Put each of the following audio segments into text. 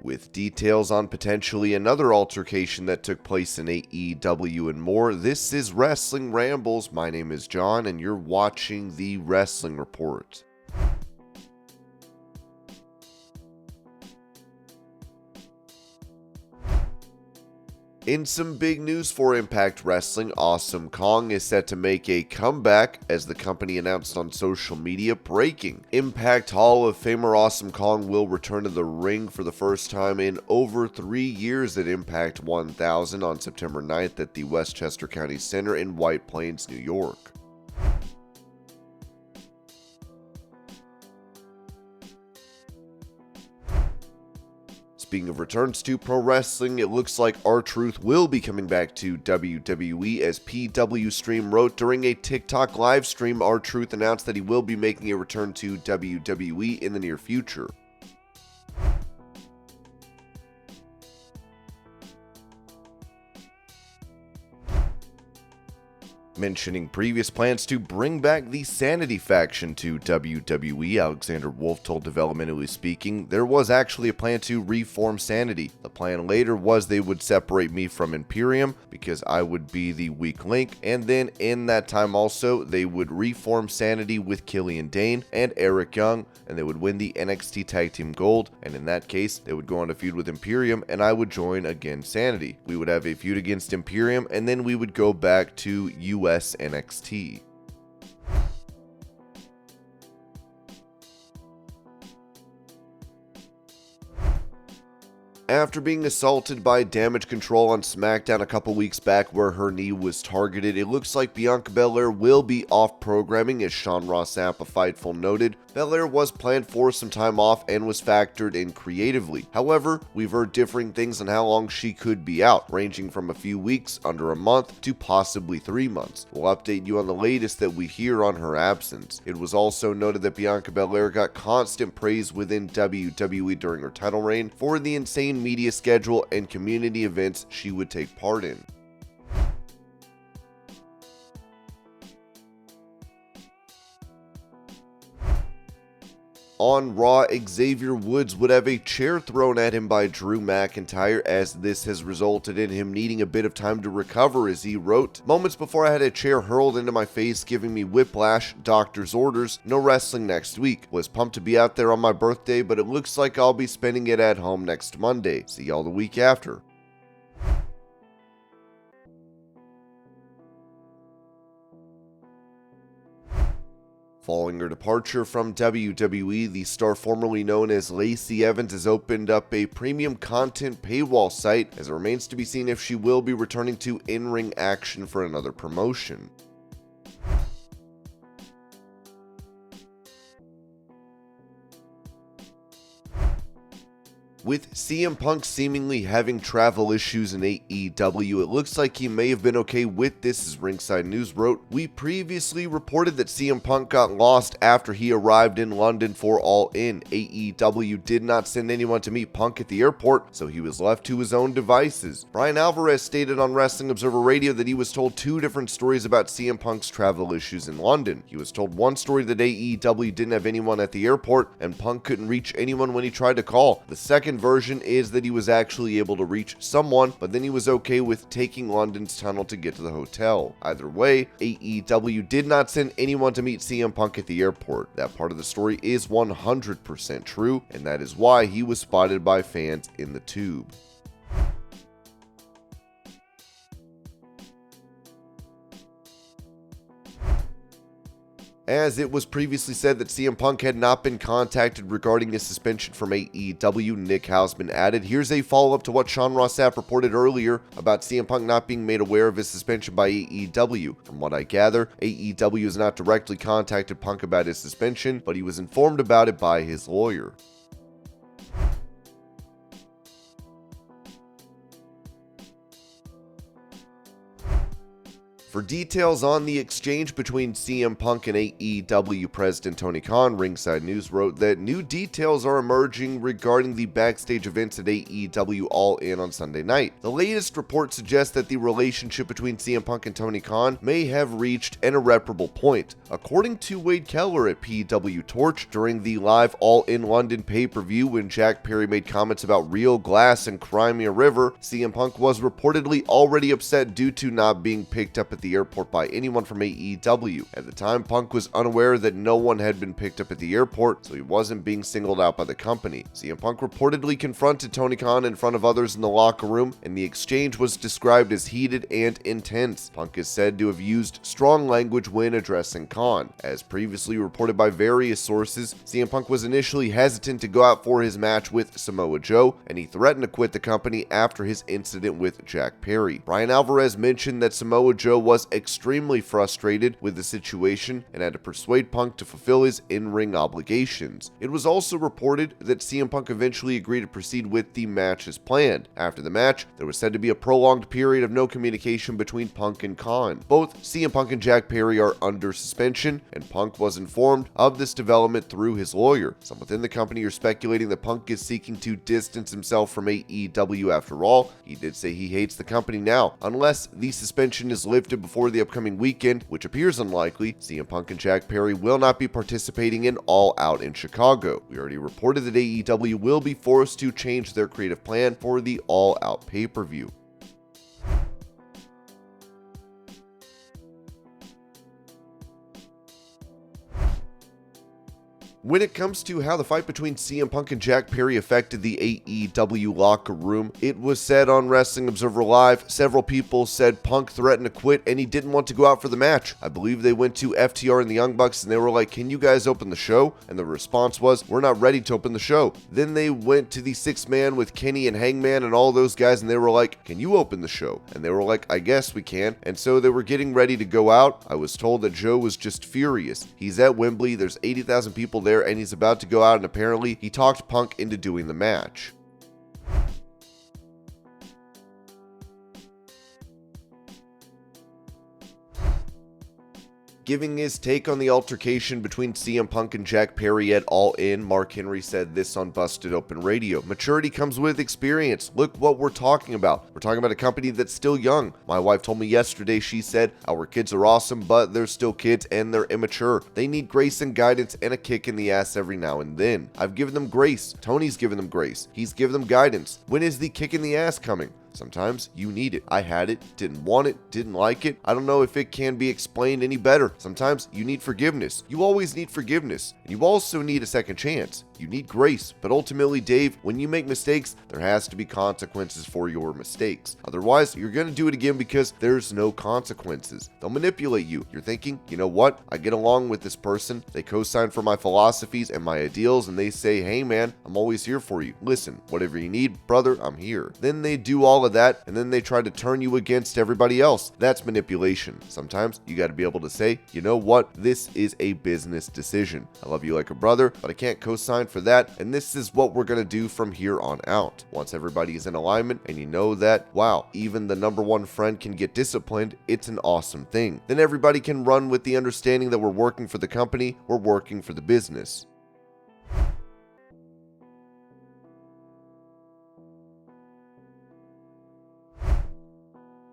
With details on potentially another altercation that took place in AEW and more, this is Wrestling Rambles. My name is John, and you're watching the Wrestling Report. In some big news for Impact Wrestling, Awesome Kong is set to make a comeback, as the company announced on social media. Breaking: Impact Hall of Famer Awesome Kong will return to the ring for the first time in over 3 years at Impact 1000 on September 9th at the Westchester County Center in White Plains, New York. Speaking of returns to pro wrestling, it looks like R-Truth will be coming back to WWE. As PW Stream wrote, during a TikTok live stream, R-Truth announced that he will be making a return to WWE in the near future. Mentioning previous plans to bring back the SAnitY faction to WWE, Alexander Wolf told Developmentally Speaking, there was actually a plan to reform SAnitY. The plan later was they would separate me from Imperium because I would be the weak link, and then in that time also they would reform SAnitY with Killian Dane and Eric Young, and they would win the NXT Tag Team Gold, and in that case they would go on a feud with Imperium and I would join again SAnitY. We would have a feud against Imperium, and then we would go back to US NXT. After being assaulted by Damage Control on SmackDown a couple weeks back where her knee was targeted, it looks like Bianca Belair will be off programming, as Sean Ross Sapp of Fightful noted. Belair was planned for some time off and was factored in creatively. However, we've heard differing things on how long she could be out, ranging from a few weeks, under a month, to possibly 3 months. We'll update you on the latest that we hear on her absence. It was also noted that Bianca Belair got constant praise within WWE during her title reign for the insane media schedule and community events she would take part in. On Raw, Xavier Woods would have a chair thrown at him by Drew McIntyre, as this has resulted in him needing a bit of time to recover, as he wrote, "Moments before I had a chair hurled into my face giving me whiplash, doctor's orders, no wrestling next week. Was pumped to be out there on my birthday, but it looks like I'll be spending it at home next Monday. See y'all the week after." Following her departure from WWE, the star formerly known as Lacey Evans has opened up a premium content paywall site, as it remains to be seen if she will be returning to in-ring action for another promotion. With CM Punk seemingly having travel issues in AEW, it looks like he may have been okay with this, as Ringside News wrote. "We previously reported that CM Punk got lost after he arrived in London for All In. AEW did not send anyone to meet Punk at the airport, so he was left to his own devices." Brian Alvarez stated on Wrestling Observer Radio that he was told 2 different stories about CM Punk's travel issues in London. He was told one story that AEW didn't have anyone at the airport and Punk couldn't reach anyone when he tried to call. The second version is that he was actually able to reach someone, but then he was okay with taking London's tunnel to get to the hotel. Either way, AEW did not send anyone to meet CM Punk at the airport. That part of the story is 100% true, and that is why he was spotted by fans in the tube. As it was previously said that CM Punk had not been contacted regarding his suspension from AEW, Nick Hausman added, "Here's a follow-up to what Sean Ross Sapp reported earlier about CM Punk not being made aware of his suspension by AEW. From what I gather, AEW has not directly contacted Punk about his suspension, but he was informed about it by his lawyer." For details on the exchange between CM Punk and AEW President Tony Khan, Ringside News wrote that new details are emerging regarding the backstage events at AEW All In on Sunday night. The latest report suggests that the relationship between CM Punk and Tony Khan may have reached an irreparable point. According to Wade Keller at PW Torch, during the live All In London pay-per-view when Jack Perry made comments about Real Glass and Crimea River, CM Punk was reportedly already upset due to not being picked up at the airport by anyone from AEW. At the time, Punk was unaware that no one had been picked up at the airport, so he wasn't being singled out by the company. CM Punk reportedly confronted Tony Khan in front of others in the locker room, and the exchange was described as heated and intense. Punk is said to have used strong language when addressing Khan. As previously reported by various sources, CM Punk was initially hesitant to go out for his match with Samoa Joe, and he threatened to quit the company after his incident with Jack Perry. Brian Alvarez mentioned that Samoa Joe was extremely frustrated with the situation and had to persuade Punk to fulfill his in-ring obligations. It was also reported that CM Punk eventually agreed to proceed with the match as planned. After the match, there was said to be a prolonged period of no communication between Punk and Khan. Both CM Punk and Jack Perry are under suspension, and Punk was informed of this development through his lawyer. Some within the company are speculating that Punk is seeking to distance himself from AEW. After all, he did say he hates the company now. Unless the suspension is lifted before the upcoming weekend, which appears unlikely, CM Punk and Jack Perry will not be participating in All Out in Chicago. We already reported that AEW will be forced to change their creative plan for the All Out pay-per-view. When it comes to how the fight between CM Punk and Jack Perry affected the AEW locker room, it was said on Wrestling Observer Live, several people said Punk threatened to quit and he didn't want to go out for the match. I believe they went to FTR and the Young Bucks and they were like, "Can you guys open the show?" And the response was, "We're not ready to open the show." Then they went to the 6-man with Kenny and Hangman and all those guys and they were like, "Can you open the show?" And they were like, "I guess we can." And so they were getting ready to go out. I was told that Joe was just furious. He's at Wembley, there's 80,000 people there, and he's about to go out, and apparently he talked Punk into doing the match. Giving his take on the altercation between CM Punk and Jack Perry at All In, Mark Henry said this on Busted Open Radio. "Maturity comes with experience. Look what we're talking about. We're talking about a company that's still young. My wife told me yesterday, she said, our kids are awesome, but they're still kids and they're immature. They need grace and guidance and a kick in the ass every now and then. I've given them grace. Tony's given them grace. He's given them guidance. When is the kick in the ass coming? Sometimes you need it. I had it, didn't want it, didn't like it. I don't know if it can be explained any better. Sometimes you need forgiveness. You always need forgiveness. And you also need a second chance. You need grace. But ultimately, Dave, when you make mistakes, there has to be consequences for your mistakes. Otherwise, you're going to do it again because there's no consequences. They'll manipulate you. You're thinking, you know what? I get along with this person. They co-sign for my philosophies and my ideals, and they say, hey man, I'm always here for you. Listen, whatever you need, brother, I'm here. Then they do all of that, and then they try to turn you against everybody else. That's manipulation. Sometimes you got to be able to say, you know what? This is a business decision. I love you like a brother, but I can't co-sign for that, and this is what we're going to do from here on out. Once everybody is in alignment and you know that, wow, even the number one friend can get disciplined, it's an awesome thing. Then everybody can run with the understanding that we're working for the company, we're working for the business.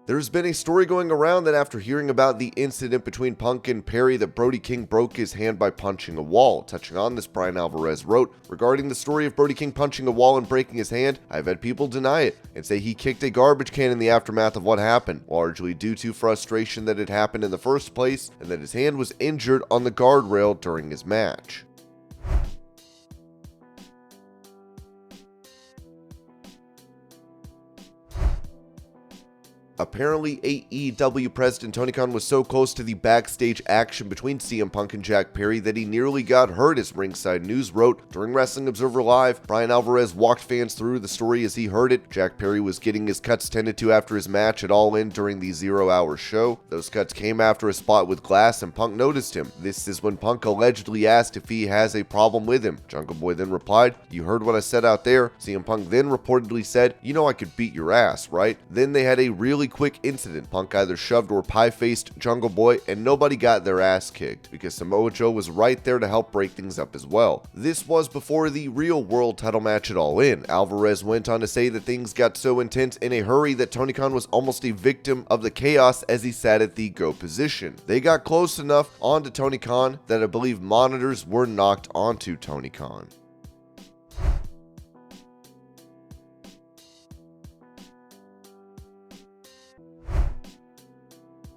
There's been a story going around that after hearing about the incident between Punk and Perry that Brody King broke his hand by punching a wall. Touching on this, Brian Alvarez wrote, regarding the story of Brody King punching a wall and breaking his hand, I've had people deny it and say he kicked a garbage can in the aftermath of what happened, largely due to frustration that it happened in the first place and that his hand was injured on the guardrail during his match. Apparently, AEW President Tony Khan was so close to the backstage action between CM Punk and Jack Perry that he nearly got hurt, as Ringside News wrote. During Wrestling Observer Live, Brian Alvarez walked fans through the story as he heard it. Jack Perry was getting his cuts tended to after his match at All In during the 0-hour show. Those cuts came after a spot with glass, and Punk noticed him. This is when Punk allegedly asked if he has a problem with him. Jungle Boy then replied, "You heard what I said out there." CM Punk then reportedly said, "You know I could beat your ass, right?" Then they had a really fairly quick incident. Punk either shoved or pie-faced Jungle Boy, and nobody got their ass kicked, because Samoa Joe was right there to help break things up as well. This was before the real world title match at All In. Alvarez went on to say that things got so intense in a hurry that Tony Khan was almost a victim of the chaos as he sat at the go position. They got close enough onto Tony Khan that I believe monitors were knocked onto Tony Khan.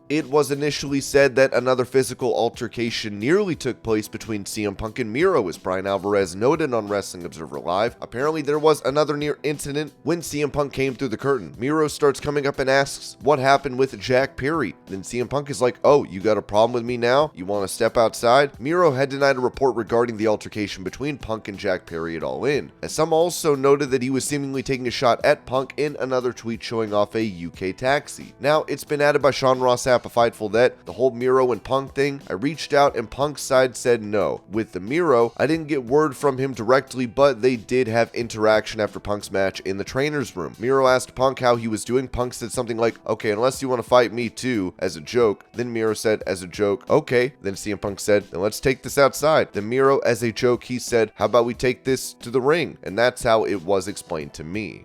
It was initially said that another physical altercation nearly took place between CM Punk and Miro, as Brian Alvarez noted on Wrestling Observer Live. Apparently, there was another near incident when CM Punk came through the curtain. Miro starts coming up and asks what happened with Jack Perry. Then CM Punk is like, "Oh, you got a problem with me now? You want to step outside?" Miro had denied a report regarding the altercation between Punk and Jack Perry at All In, as some also noted that he was seemingly taking a shot at Punk in another tweet showing off a UK taxi. Now, it's been added by Sean Ross Sapp, a Fightful, that the whole Miro and Punk thing, I reached out and Punk's side said no. With the Miro, I didn't get word from him directly, but they did have interaction after Punk's match in the trainer's room. Miro asked Punk how he was doing. Punk said something like, "Okay, unless you want to fight me too," as a joke. Then Miro said, as a joke, "Okay." Then CM Punk said, "Then let's take this outside." Then Miro, as a joke, he said, "How about we take this to the ring?" And that's how it was explained to me.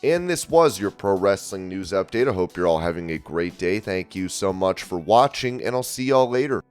And this was your pro wrestling news update. I hope you're all having a great day. Thank you so much for watching, and I'll see y'all later.